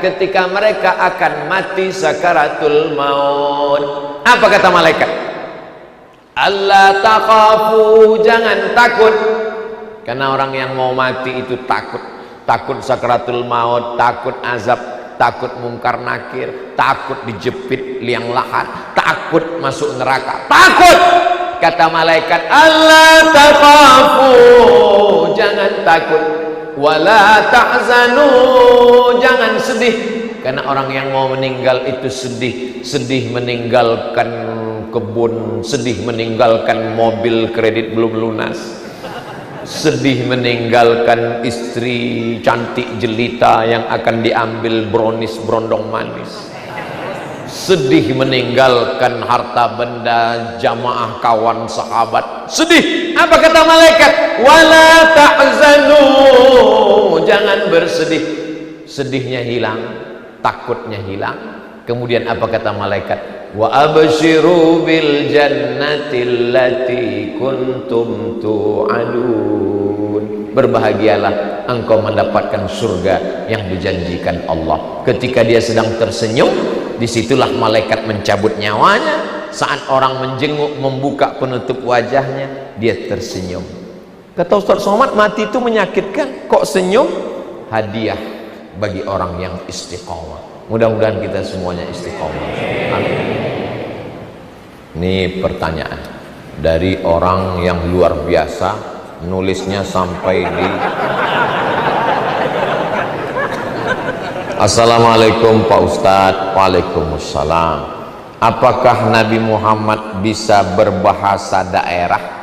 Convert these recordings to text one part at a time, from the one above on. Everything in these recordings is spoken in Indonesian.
ketika mereka akan mati sakaratul maut. Apa kata malaikat? Allah taqafu, jangan takut. Karena orang yang mau mati itu takut. Takut sakaratul maut, takut azab, takut mungkar nakir, takut dijepit liang lahat, takut masuk neraka, takut. Kata malaikat, Allah taqafu, jangan takut. Wala tahzanu, jangan sedih. Karena orang yang mau meninggal itu sedih. Sedih meninggalkan kebun, sedih meninggalkan mobil kredit belum lunas, sedih meninggalkan istri cantik jelita yang akan diambil brownies berondong manis, sedih meninggalkan harta benda jamaah kawan sahabat, sedih. Apa kata malaikat? Wala tahzanu, jangan bersedih. Sedihnya hilang, takutnya hilang. Kemudian apa kata malaikat? Wa abshiru bil jannati allati kuntum tu'adun, berbahagialah engkau mendapatkan surga yang dijanjikan Allah. Ketika dia sedang tersenyum, disitulah malaikat mencabut nyawanya. Saat orang menjenguk, membuka penutup wajahnya, dia tersenyum. Kata Ustaz Somad, mati itu menyakitkan, kok senyum? Hadiah bagi orang yang istiqomah. Mudah-mudahan kita semuanya istiqomah. Amin. Ini pertanyaan dari orang yang luar biasa, nulisnya sampai di Assalamualaikum Pak Ustadz. Waalaikumsalam. Apakah Nabi Muhammad bisa berbahasa daerah?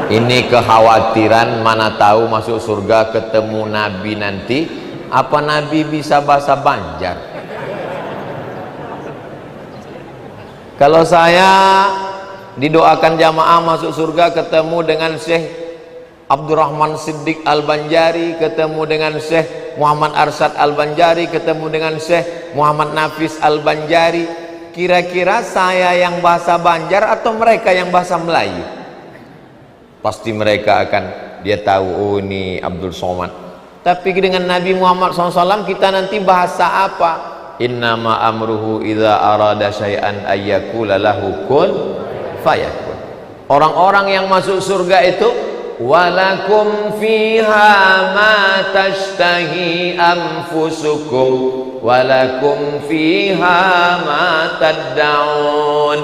Ini kekhawatiran, mana tahu masuk surga ketemu Nabi nanti, apa Nabi bisa bahasa Banjar? Kalau saya didoakan jamaah masuk surga ketemu dengan Syekh Abdurrahman Siddiq Al-Banjari, ketemu dengan Syekh Muhammad Arsyad Al-Banjari, ketemu dengan Syekh Muhammad Nafis Al-Banjari, kira-kira saya yang bahasa Banjar atau mereka yang bahasa Melayu? Pasti mereka akan, dia tahu, oh ini Abdul Somad. Tapi dengan Nabi Muhammad SAW kita nanti bahasa apa? Innama amruhu idza arada syai'an ayyakula lahu kun fayakun. Orang-orang yang masuk surga itu, walakum fiha ma tashtahi anfusukum walakum fiha ma tad'un.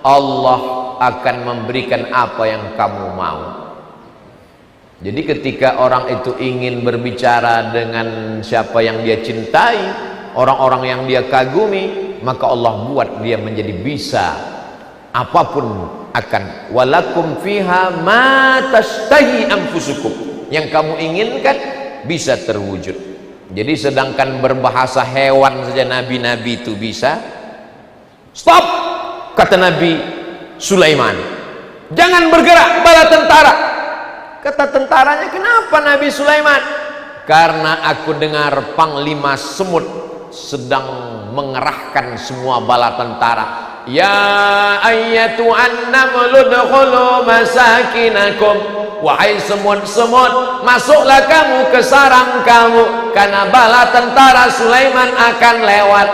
Allah akan memberikan apa yang kamu mau. Jadi ketika orang itu ingin berbicara dengan siapa yang dia cintai, orang-orang yang dia kagumi, maka Allah buat dia menjadi bisa apapun akan. Walakum fiha ma tashtahi anfusukum, yang kamu inginkan bisa terwujud. Jadi sedangkan berbahasa hewan saja nabi-nabi itu bisa. Stop, kata Nabi Sulaiman, jangan bergerak bala tentara. Kata tentaranya, kenapa Nabi Sulaiman? Karena aku dengar Panglima Semut sedang mengerahkan semua bala tentara. Ya ayyatuhan namlu udkhulu masakinakum, wahai semut-semut, masuklah kamu ke sarang kamu, karena bala tentara Sulaiman akan lewat.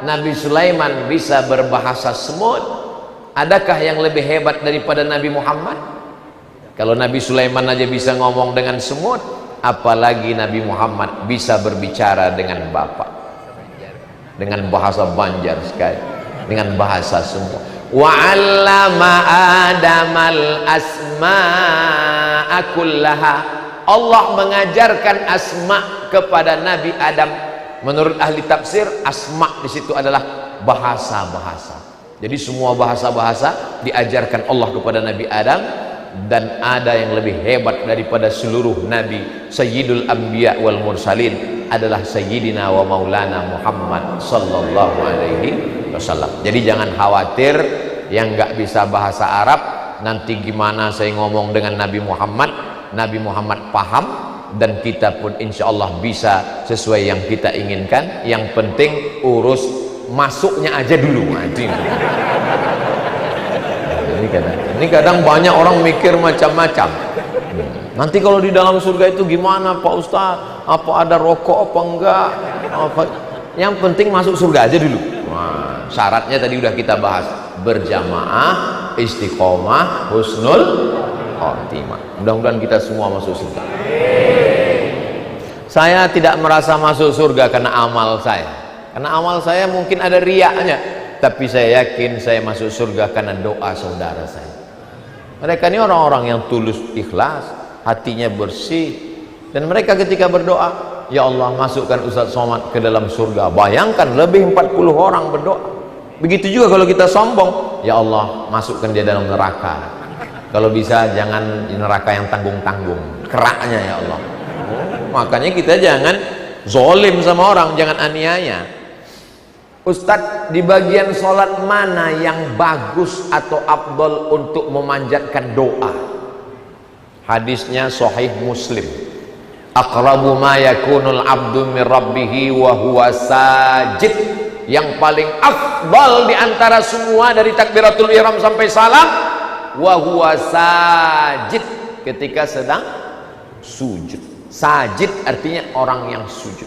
Nabi Sulaiman bisa berbahasa semut. Adakah yang lebih hebat daripada Nabi Muhammad? Kalau Nabi Sulaiman aja bisa ngomong dengan semut, apalagi Nabi Muhammad bisa berbicara dengan Bapak, dengan bahasa Banjar sekali, dengan bahasa semua. Wa 'allama Adamal asma'a kullaha. Allah mengajarkan asma kepada Nabi Adam. Menurut ahli tafsir, asma di situ adalah bahasa-bahasa. Jadi semua bahasa-bahasa diajarkan Allah kepada Nabi Adam. Dan ada yang lebih hebat daripada seluruh Nabi, Sayyidul Anbiya wal Mursalin, adalah Sayyidina wa Maulana Muhammad sallallahu alaihi wasallam. Jadi jangan khawatir yang nggak bisa bahasa Arab, nanti gimana saya ngomong dengan Nabi Muhammad. Nabi Muhammad paham, dan kita pun insya Allah bisa sesuai yang kita inginkan. Yang penting urus masuknya aja dulu. Ini kadang banyak orang mikir macam-macam. Nanti kalau di dalam surga itu gimana Pak Ustadz? apa ada rokok apa enggak, apa yang penting masuk surga aja dulu. Nah, syaratnya tadi udah kita bahas, berjamaah, istiqomah, husnul khotimah. Mudah-mudahan kita semua masuk surga. Saya tidak merasa masuk surga karena amal saya, karena amal saya mungkin ada riaknya, tapi saya yakin saya masuk surga karena doa saudara saya. Mereka ini orang-orang yang tulus ikhlas, hatinya bersih, dan mereka ketika berdoa, ya Allah masukkan Ustaz Somad ke dalam surga. Bayangkan lebih 40 orang berdoa. Begitu juga kalau kita sombong, ya Allah masukkan dia dalam neraka. Kalau bisa jangan neraka yang tanggung-tanggung, keraknya ya Allah. Makanya kita jangan zolim sama orang, jangan aniaya. Ustadz, di bagian sholat mana yang bagus atau afdol untuk memanjatkan doa? Hadisnya sahih Muslim. Aqrabu ma yakunul abdu min rabbihi wa huwa sajid. Yang paling afdal di antara semua dari takbiratul ihram sampai salam, wa huwa sajid, ketika sedang sujud. Sajid artinya orang yang sujud.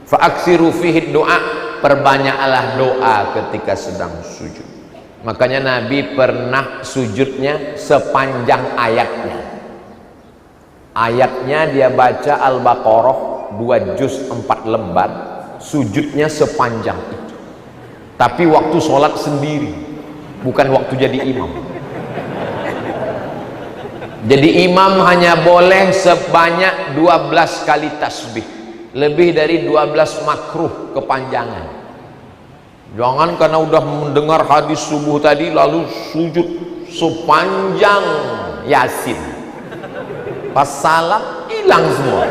Fa aksiru fihi doa, perbanyaklah doa ketika sedang sujud. Makanya Nabi pernah sujudnya sepanjang ayatnya. Ayatnya dia baca Al-Baqarah 2 juz 4 lembar, sujudnya sepanjang itu. Tapi waktu sholat sendiri, bukan waktu jadi imam. Jadi imam hanya boleh sebanyak 12 kali tasbih. Lebih dari 12 makruh kepanjangan. Jangan karena udah mendengar hadis subuh tadi lalu sujud sepanjang Yasin. Pas salam hilang semua.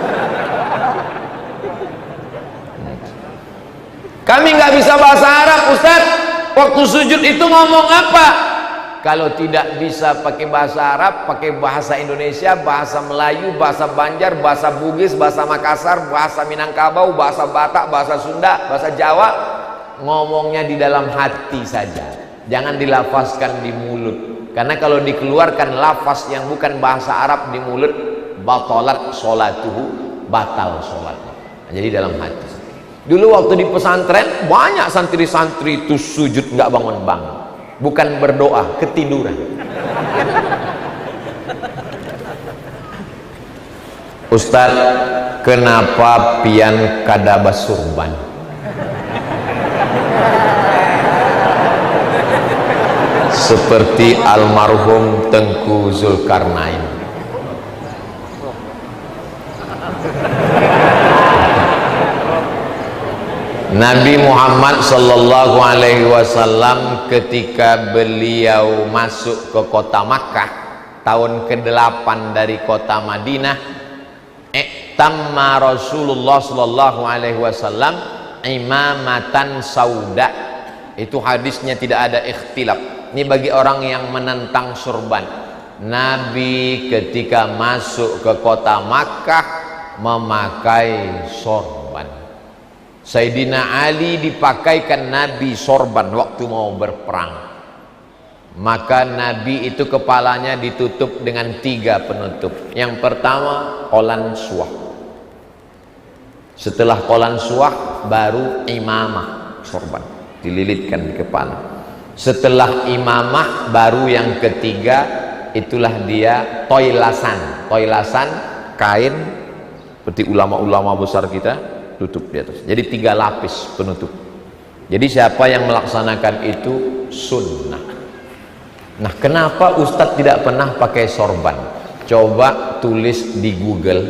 Kami nggak bisa bahasa Arab, Ustaz. Waktu sujud itu ngomong apa? Kalau tidak bisa pakai bahasa Arab, pakai bahasa Indonesia, bahasa Melayu, bahasa Banjar, bahasa Bugis, bahasa Makassar, bahasa Minangkabau, bahasa Batak, bahasa Sunda, bahasa Jawa, ngomongnya di dalam hati saja. Jangan dilafazkan di mulut. Karena kalau dikeluarkan lafaz yang bukan bahasa Arab di mulut, batalat sholatuhu, batal sholatnya. Jadi dalam hati. Dulu waktu di pesantren, banyak santri-santri itu sujud nggak bangun-bangun. Bukan berdoa, ketiduran. Ustaz, kenapa pian kada basurban? Seperti almarhum Tengku Zulkarnain. Nabi Muhammad sallallahu alaihi wasallam ketika beliau masuk ke kota Makkah tahun ke-8 dari kota Madinah, tamma Rasulullah sallallahu alaihi wasallam imamatan sauda. Itu hadisnya tidak ada ikhtilaf. Ini bagi orang yang menentang surban. Nabi ketika masuk ke kota Makkah memakai sorban. Sayyidina Ali dipakaikan Nabi sorban waktu mau berperang. Maka Nabi itu kepalanya ditutup dengan 3 penutup. Yang pertama kolan suah. Setelah kolan suah baru imamah sorban, dililitkan di kepala. Setelah imamah baru yang ketiga, itulah dia toilasan. Toilasan kain seperti ulama-ulama besar kita, tutup di atas. Jadi 3 lapis penutup. Jadi siapa yang melaksanakan itu sunnah. Nah, kenapa Ustadz tidak pernah pakai sorban? Coba tulis di Google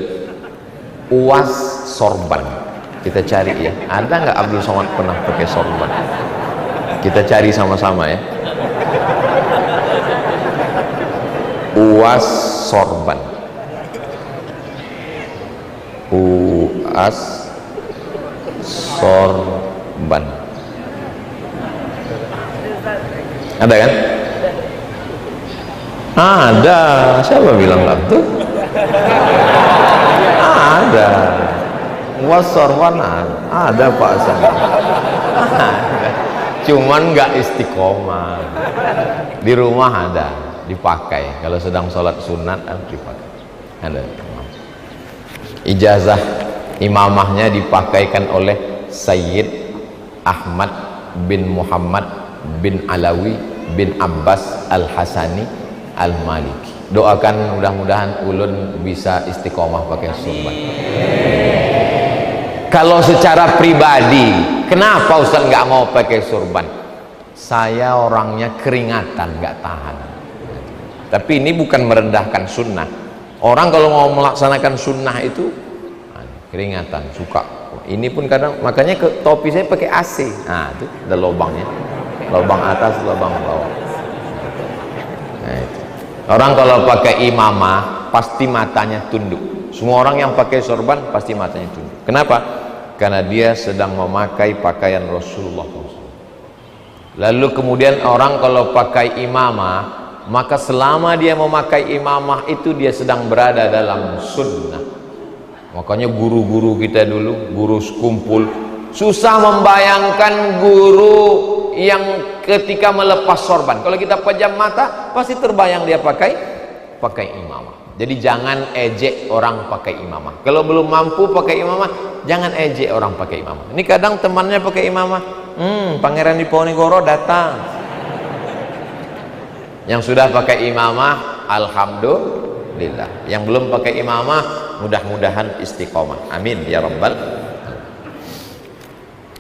uas sorban. Kita cari ya. Ada nggak Abdul Somad pernah pakai sorban? Kita cari sama-sama ya. Uas sorban. Uas sorban. Ada kan? Ada. Siapa bilang nggak tuh? Ada. Was sorban ada Pak Hasan. Cuman nggak istiqomah. Di rumah ada, dipakai. Kalau sedang sholat sunat dipakai. Ada. Ijazah imamahnya dipakaikan oleh Sayyid Ahmad bin Muhammad bin Alawi bin Abbas Al-Hasani Al-Maliki. Doakan mudah-mudahan ulun bisa istiqomah pakai surban. Kalau secara pribadi, kenapa Ustaz nggak mau pakai surban? Saya orangnya keringatan, nggak tahan. Tapi ini bukan merendahkan sunnah. Orang kalau mau melaksanakan sunnah itu keringatan, suka. Ini pun kadang, makanya ke topi saya pakai AC. Nah, itu ada lubangnya, lubang atas, lubang bawah. Nah, itu. Orang kalau pakai imamah pasti matanya tunduk. Semua orang yang pakai sorban pasti matanya tunduk. Kenapa? Karena dia sedang memakai pakaian Rasulullah SAW. Lalu kemudian orang kalau pakai imamah, maka selama dia memakai imamah itu dia sedang berada dalam sunnah. Makanya guru-guru kita dulu, guru sekumpul, susah membayangkan guru yang ketika melepas sorban. Kalau kita pejam mata, pasti terbayang dia pakai imamah. Jadi jangan ejek orang pakai imamah. Kalau belum mampu pakai imamah, jangan ejek orang pakai imamah. Ini kadang temannya pakai imamah, Pangeran Diponegoro datang. Yang sudah pakai imamah, alhamdulillah. Yang belum pakai imamah, mudah-mudahan istiqomah. Amin ya rabbal.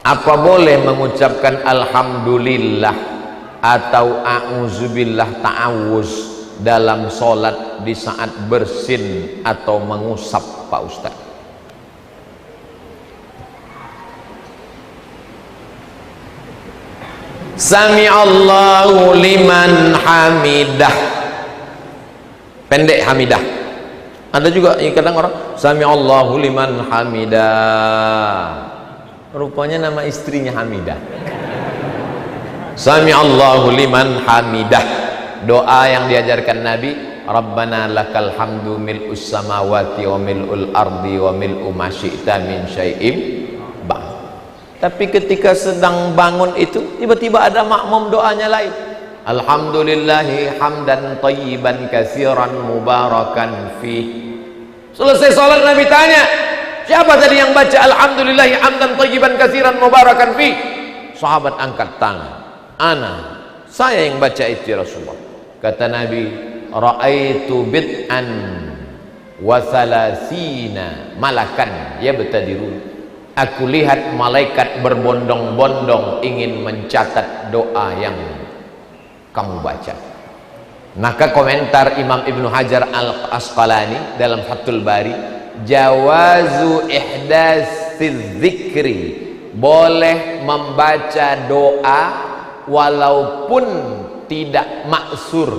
Apa boleh mengucapkan alhamdulillah atau a'udzubillah ta'awuz dalam sholat di saat bersin atau mengusap, Pak Ustaz? Sami'allahu liman hamidah, pendek hamidah. Ada juga kadang orang Sami'allahu liman hamidah, rupanya nama istrinya Hamidah. Sami'allahu liman hamidah, doa yang diajarkan Nabi, Rabbana lakal hamdu mil'us samawati wa mil'ul ardi wa mil'u ma syi'ta min syai'im ba'd. Tapi ketika sedang bangun itu tiba-tiba ada makmum doanya lain. Alhamdulillahi hamdan thayyiban katsiran mubarakan fi. Selesai salat Nabi tanya, siapa tadi yang baca alhamdulillahi hamdan thayyiban katsiran mubarakan fi? Sahabat angkat tangan. Ana, saya yang baca itu ya Rasulullah. Kata Nabi, ra'aitu bid'an wa salasina malakan yabtadirun. Aku lihat malaikat berbondong-bondong ingin mencatat doa yang kamu baca. Maka komentar Imam Ibnu Hajar Al-Asqalani dalam Fathul Bari, jawazu ihdatsiz zikri, boleh membaca doa walaupun tidak maksur.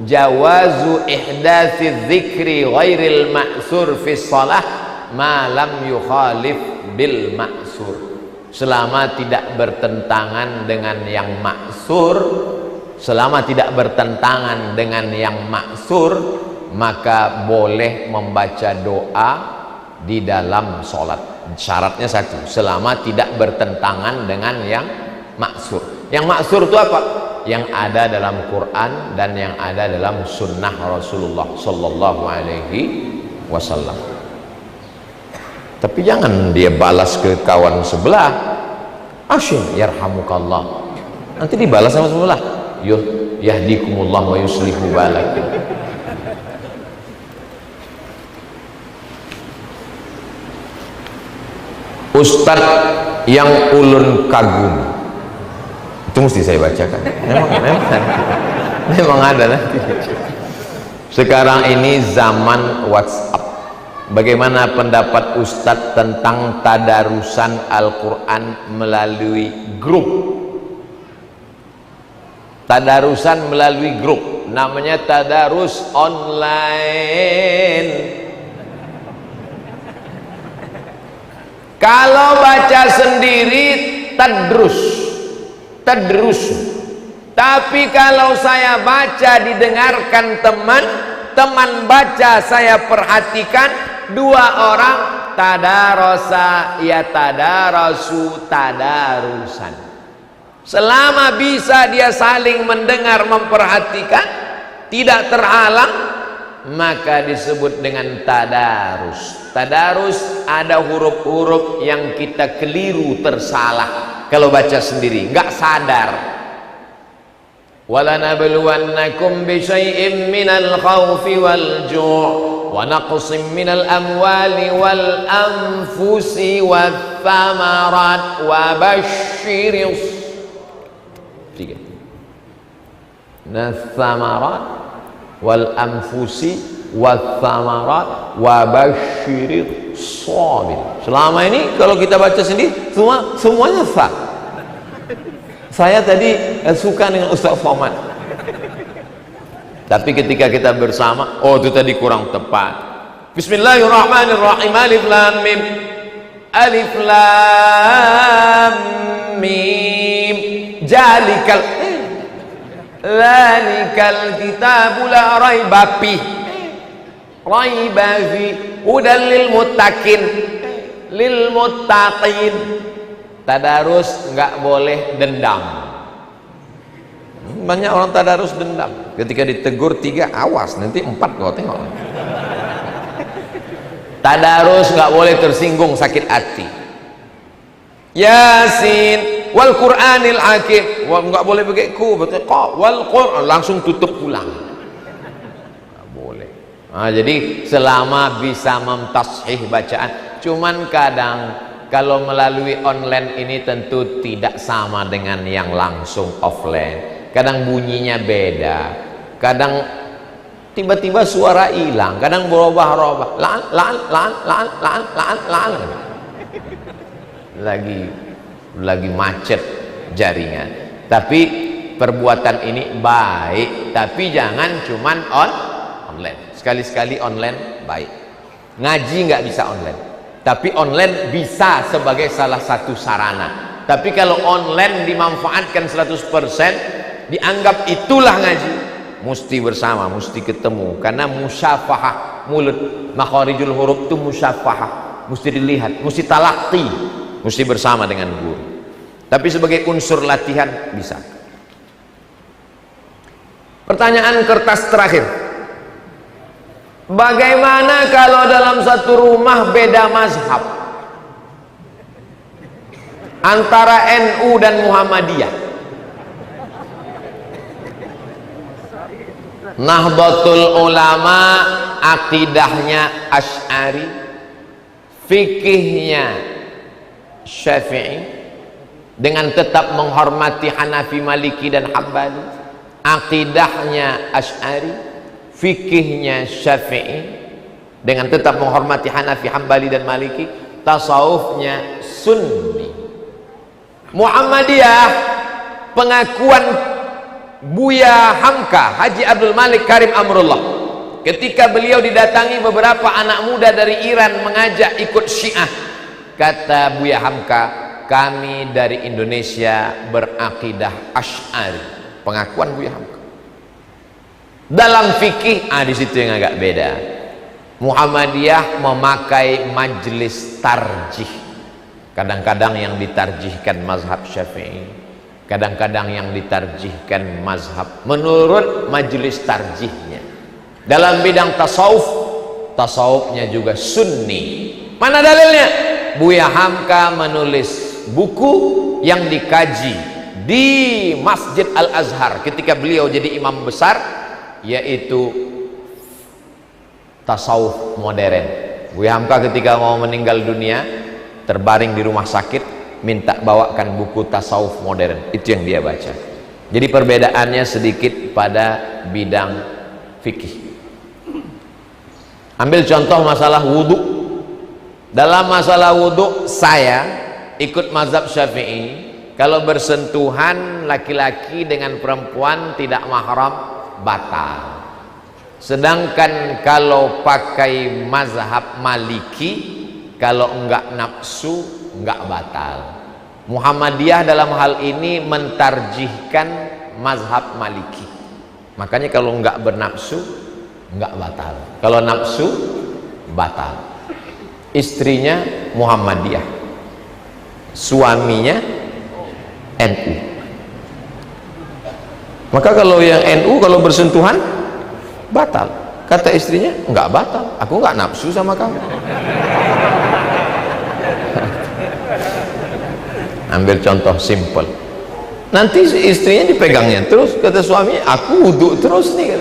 Jawazu ihdatsiz zikri ghairil maksur fi shalah ma lam yukhalif bil maksur, selama tidak bertentangan dengan yang maksur. Selama tidak bertentangan dengan yang maksur, maka boleh membaca doa di dalam sholat. Syaratnya satu, selama tidak bertentangan dengan yang maksur. Yang maksur itu apa? Yang ada dalam Quran dan yang ada dalam sunnah Rasulullah Sallallahu Alaihi Wasallam. Tapi jangan dia balas ke kawan sebelah, asyik yarhamukallah, nanti dibalas sama sebelah, yahdikumullah wa yuslihu balakum. Ustaz yang ulun kagum, itu mesti saya bacakan. Memang ada nanti. Sekarang ini zaman WhatsApp. Bagaimana pendapat Ustadz tentang tadarusan Al-Quran melalui grup? Tadarusan melalui grup, namanya tadarus online. Kalau baca sendiri tadrus. Tapi kalau saya baca didengarkan teman baca saya perhatikan, dua orang tadarasa ya tadarasu tadarusan. Selama bisa dia saling mendengar memperhatikan, tidak terhalang, maka disebut dengan tadarus. Tadarus ada huruf-huruf yang kita keliru, tersalah kalau baca sendiri, nggak sadar. وَلَنَبْلُوَنَّكُمْ بِشَيْءٍ مِّنَ الْخَوْفِ وَالْجُوعِ وَنَقْصٍ مِّنَ الْأَمْوَالِ وَالْأَنفُسِ وَالثَّمَرَاتِ وَبَشِّرِ الثَّمَرَاتِ وَالْأَنفُسِ وَالثَّمَرَاتِ وَبَشِّرِ الصَّابِرِينَ. Selama ini kalau kita baca sendiri semuanya sah. Saya tadi suka dengan Ustaz Somad, tapi ketika kita bersama, oh itu tadi kurang tepat. Bismillahirrahmanirrahim. Alif lam mim, alif lam mim, zalikal kitabu la raiba fi hudan lil muttaqin lil muttaqin. Tadarus nggak boleh dendam. Banyak orang tadarus dendam. Ketika ditegur 3, awas nanti 4 kau tengok. Tadarus nggak boleh tersinggung, sakit hati. Yasin wal Qur'anil hakim, nggak boleh begitu. Betul kok wal Qur'an langsung tutup pulang. Nggak boleh. Nah, jadi selama bisa memtashih bacaan, cuman kadang kalau melalui online ini tentu tidak sama dengan yang langsung offline. Kadang bunyinya beda, kadang tiba-tiba suara hilang, kadang berubah-ubah. Lagi macet jaringan. Tapi perbuatan ini baik, tapi jangan cuman online. Sekali-sekali online baik. Ngaji nggak bisa online, tapi online bisa sebagai salah satu sarana. Tapi kalau online dimanfaatkan 100%, dianggap itulah ngaji, mesti bersama, mesti ketemu. Karena musyafahah mulut, makharijul huruf itu musyafahah, mesti dilihat, mesti talaqi, mesti bersama dengan guru. Tapi sebagai unsur latihan bisa. Pertanyaan kertas terakhir, bagaimana kalau dalam satu rumah beda mazhab antara NU dan Muhammadiyah? Nahdlatul Ulama akidahnya Asy'ari, fikihnya Syafi'i, dengan tetap menghormati Hanafi, Maliki dan Hambali. Akidahnya Asy'ari, fikihnya Syafi'i, dengan tetap menghormati Hanafi, Hambali dan Maliki. Tasawufnya Sunni. Muhammadiyah, pengakuan Buya Hamka, Haji Abdul Malik Karim Amrullah, ketika beliau didatangi beberapa anak muda dari Iran mengajak ikut Syiah, kata Buya Hamka, kami dari Indonesia berakidah Asy'ari. Pengakuan Buya Hamka. Dalam fikih, di situ yang agak beda. Muhammadiyah memakai majlis tarjih. Kadang-kadang yang ditarjihkan mazhab Syafi'i, kadang-kadang yang ditarjihkan mazhab menurut majlis tarjihnya. Dalam bidang tasawuf, tasawufnya juga Sunni. Mana dalilnya? Buya Hamka menulis buku yang dikaji di Masjid Al-Azhar ketika beliau jadi imam besar, yaitu tasawuf modern. Buya Hamka ketika mau meninggal dunia, terbaring di rumah sakit, minta bawakan buku tasawuf modern. Itu yang dia baca. Jadi perbedaannya sedikit pada bidang fikih. Ambil contoh masalah wudhu. Dalam masalah wudhu, saya ikut mazhab Syafi'i. Kalau bersentuhan laki-laki dengan perempuan tidak mahram, batal. Sedangkan kalau pakai mazhab Maliki, kalau enggak nafsu, enggak batal. Muhammadiyah dalam hal ini mentarjihkan mazhab Maliki. Makanya kalau enggak bernafsu, enggak batal. Kalau nafsu, batal. Istrinya Muhammadiyah, suaminya NU. Maka kalau yang NU kalau bersentuhan batal. Kata istrinya, enggak batal, aku enggak nafsu sama kamu. Ambil contoh simple. Nanti istrinya dipegangnya terus, kata suaminya, aku wudhu terus nih.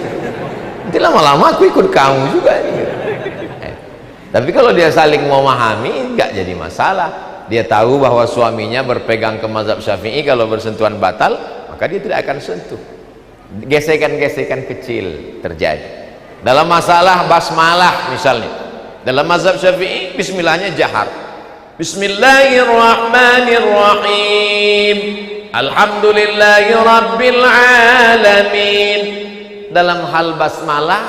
Nanti lama-lama aku ikut kamu juga nih. Tapi kalau dia saling memahami, enggak jadi masalah. Dia tahu bahwa suaminya berpegang ke mazhab Syafi'i, kalau bersentuhan batal, maka dia tidak akan sentuh. Gesekan-gesekan kecil terjadi. Dalam masalah basmalah misalnya, dalam mazhab Syafi'i bismillahnya jahar. Bismillahirrahmanirrahim. Alhamdulillahi rabbil alamin. Dalam hal basmalah,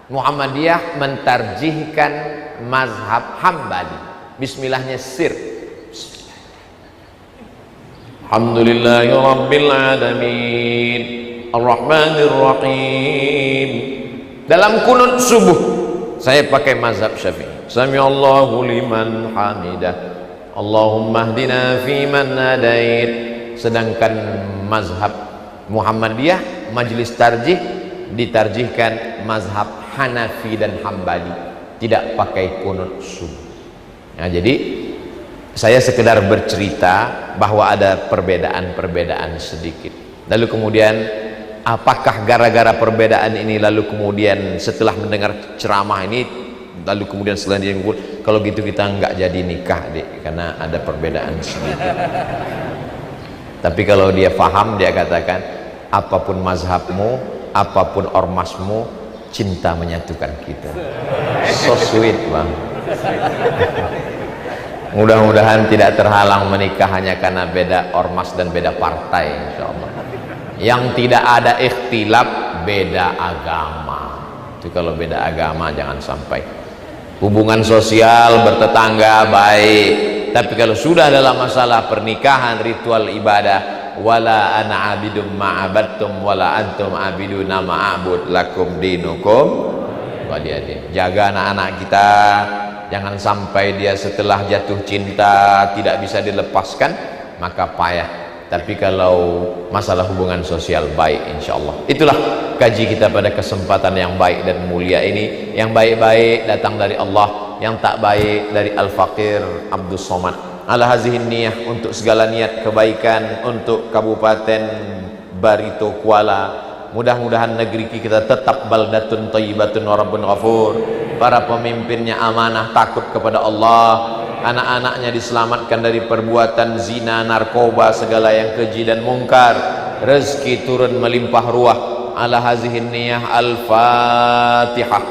Muhammadiyah mentarjihkan mazhab Hambali. Bismillahnya sir. Alhamdulillahi rabbil alamin. Ar-Rahmanir-Rahim. Dalam kunut subuh saya pakai mazhab Syafi'i. Sami'allahu liman hamidah. Allahumma hdina fiman hadait. Sedangkan mazhab Muhammadiyah majlis tarjih ditarjihkan mazhab Hanafi dan Hambali, tidak pakai kunut subuh. Nah, jadi saya sekedar bercerita bahwa ada perbedaan-perbedaan sedikit. Lalu kemudian apakah gara-gara perbedaan ini lalu kemudian setelah mendengar ceramah ini lalu kemudian setelah dia ngumpul, kalau gitu kita nggak jadi nikah deh karena ada perbedaan sedikit. Tapi kalau dia faham, dia katakan apapun mazhabmu, apapun ormasmu, cinta menyatukan kita. So sweet bang. Mudah-mudahan tidak terhalang menikah hanya karena beda ormas dan beda partai, insyaallah. Yang tidak ada ikhtilaf, beda agama. Itu kalau beda agama jangan sampai. Hubungan sosial bertetangga baik, tapi kalau sudah dalam masalah pernikahan, ritual ibadah, wala ana abidum ma'abadtum wala antum abiduna ma'abud lakum dinukum waliyadin. Jaga anak-anak kita, jangan sampai dia setelah jatuh cinta tidak bisa dilepaskan, maka payah. Tapi kalau masalah hubungan sosial baik, insyaallah. Itulah kaji kita pada kesempatan yang baik dan mulia ini. Yang baik-baik datang dari Allah, yang tak baik dari Al-Faqir Abdus Somad. Ala hazihin niyah, untuk segala niat kebaikan untuk Kabupaten Barito Kuala. Mudah-mudahan negeri kita tetap baldatun thayyibatun wa rabbun ghafur. Para pemimpinnya amanah, takut kepada Allah. Anak-anaknya diselamatkan dari perbuatan zina, narkoba, segala yang keji dan mungkar. Rezeki turun melimpah ruah. Ala hazihin niyah. Al-Fatihah.